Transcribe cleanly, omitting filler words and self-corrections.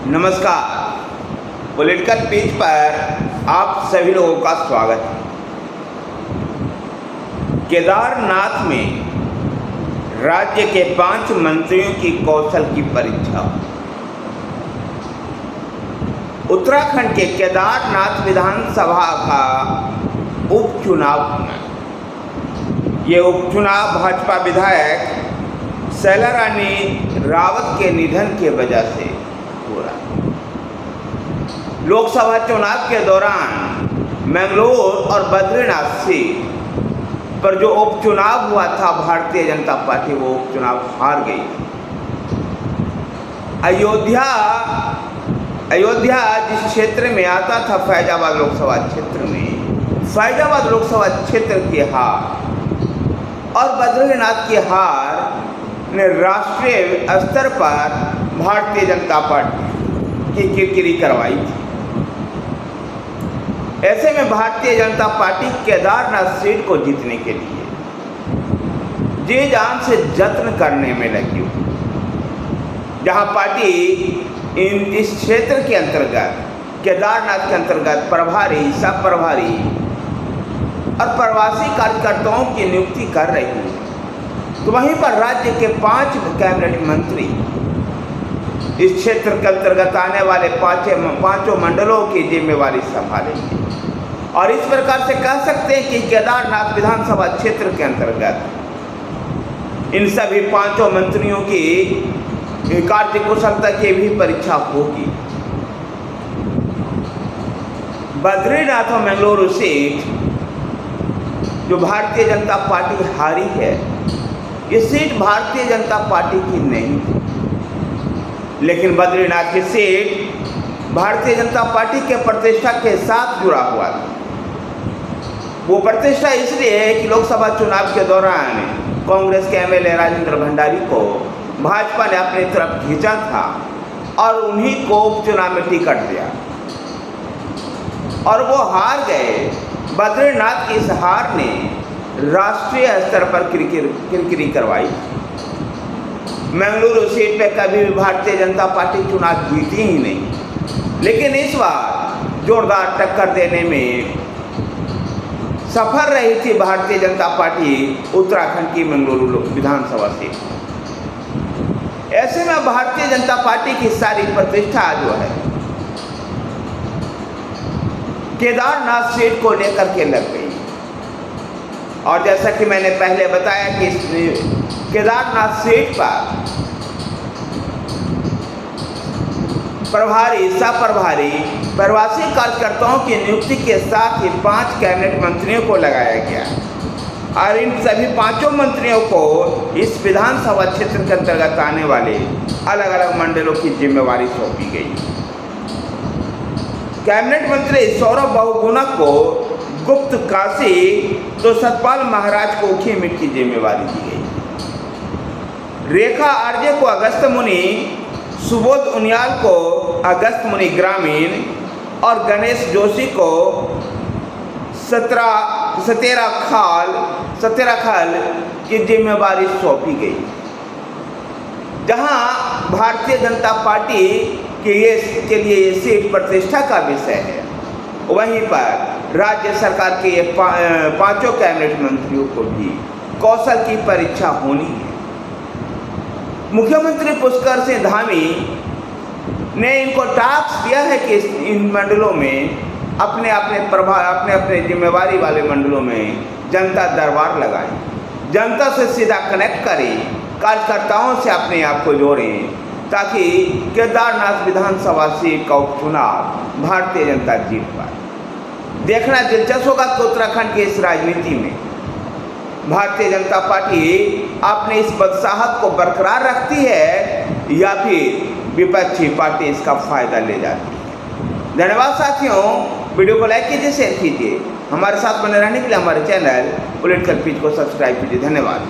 नमस्कार। Political page पर आप सभी लोगों का स्वागत है। केदारनाथ में राज्य के 5 मंत्रियों की कौशल की परीक्षा। उत्तराखंड के केदारनाथ विधानसभा का उपचुनाव होना। ये उपचुनाव भाजपा विधायक शैला रानी रावत के निधन की वजह से हो रहा। लोकसभा चुनाव के दौरान मैंगलोर और बद्रीनाथ सीट पर जो उपचुनाव हुआ था, भारतीय जनता पार्टी वो उपचुनाव हार गई। अयोध्या जिस क्षेत्र में आता था, फैजाबाद लोकसभा क्षेत्र में, फैजाबाद लोकसभा क्षेत्र की हार और बद्रीनाथ की हार ने राष्ट्रीय स्तर पर भारतीय जनता पार्टी की किरकिरी करवाई थी। ऐसे में भारतीय जनता पार्टी केदारनाथ सीट को जीतने के लिए जी जान से जत्न करने में लगी हुई, जहां पार्टी इस क्षेत्र के अंतर्गत, केदारनाथ के अंतर्गत प्रभारी, सब प्रभारी और प्रवासी कार्यकर्ताओं की नियुक्ति कर रही है, तो वहीं पर राज्य के 5 कैबिनेट मंत्री इस क्षेत्र के अंतर्गत आने वाले पांचों मंडलों की जिम्मेवारी संभालेंगे। और इस प्रकार से कह सकते हैं कि केदारनाथ विधानसभा क्षेत्र के अंतर्गत इन सभी 5 मंत्रियों की कार्यकुशलता की भी परीक्षा होगी। बद्रीनाथ और मैंगलोर सीट जो भारतीय जनता पार्टी हारी है, ये सीट भारतीय जनता पार्टी की नहीं थी, लेकिन बद्रीनाथ की सीट भारतीय जनता पार्टी के प्रतिष्ठा के साथ जुड़ा हुआ था। वो प्रतिष्ठा इसलिए है कि लोकसभा चुनाव के दौरान कांग्रेस के एमएलए राजेंद्र भंडारी को भाजपा ने अपनी तरफ खींचा था और उन्हीं को उपचुनाव में टिकट दिया और वो हार गए। बद्रीनाथ की इस हार ने राष्ट्रीय स्तर पर किरकिरी करवाई। मैंगलुरु सीट पे कभी भी भारतीय जनता पार्टी चुनाव जीती ही नहीं, लेकिन इस बार जोरदार टक्कर देने में सफल रही थी भारतीय जनता पार्टी उत्तराखंड की मैंगलुरु विधानसभा सीट। ऐसे में भारतीय जनता पार्टी की सारी प्रतिष्ठा जो है केदारनाथ सीट को लेकर के लग गई। और जैसा कि मैंने पहले बताया कि केदारनाथ सीट पर प्रभारी, सह-प्रभारी, प्रवासी कार्यकर्ताओं की नियुक्ति के साथ ही 5 कैबिनेट मंत्रियों को लगाया गया और इन सभी 5 मंत्रियों को इस विधानसभा क्षेत्र के अंतर्गत आने वाले अलग अलग मंडलों की जिम्मेवारी सौंपी गई। कैबिनेट मंत्री सौरभ बहुगुणा को गुप्त काशी तो सतपाल महाराज को उखीमिट की जिम्मेवारी दी गई। रेखा आरजे को अगस्त मुनि, सुबोध उनियाल को अगस्त मुनि ग्रामीण और गणेश जोशी को सतेरा खाल की जिम्मेवारी सौंपी गई। जहां भारतीय जनता पार्टी के लिए ये सीट प्रतिष्ठा का विषय है, वहीं पर राज्य सरकार के ये 5 कैबिनेट मंत्रियों को भी कौशल की परीक्षा होनी है। मुख्यमंत्री पुष्कर सिंह धामी ने इनको टास्क दिया है कि इन मंडलों में अपने जिम्मेवारी वाले मंडलों में जनता दरबार लगाएं, जनता से सीधा कनेक्ट करें, कार्यकर्ताओं से अपने आप को जोड़ें, ताकि केदारनाथ विधानसभा सीट का उपचुनाव भारतीय जनता जीत पाए। देखना दिलचस्प होगा कि उत्तराखंड की इस राजनीति में भारतीय जनता पार्टी अपने इस बदसाहत को बरकरार रखती है या फिर विपक्षी पार्टी इसका फायदा ले जाती है। धन्यवाद साथियों, वीडियो को लाइक कीजिए, शेयर कीजिए। हमारे साथ बने रहने के लिए हमारे चैनल पॉलिटिकल पेज को सब्सक्राइब कीजिए। धन्यवाद।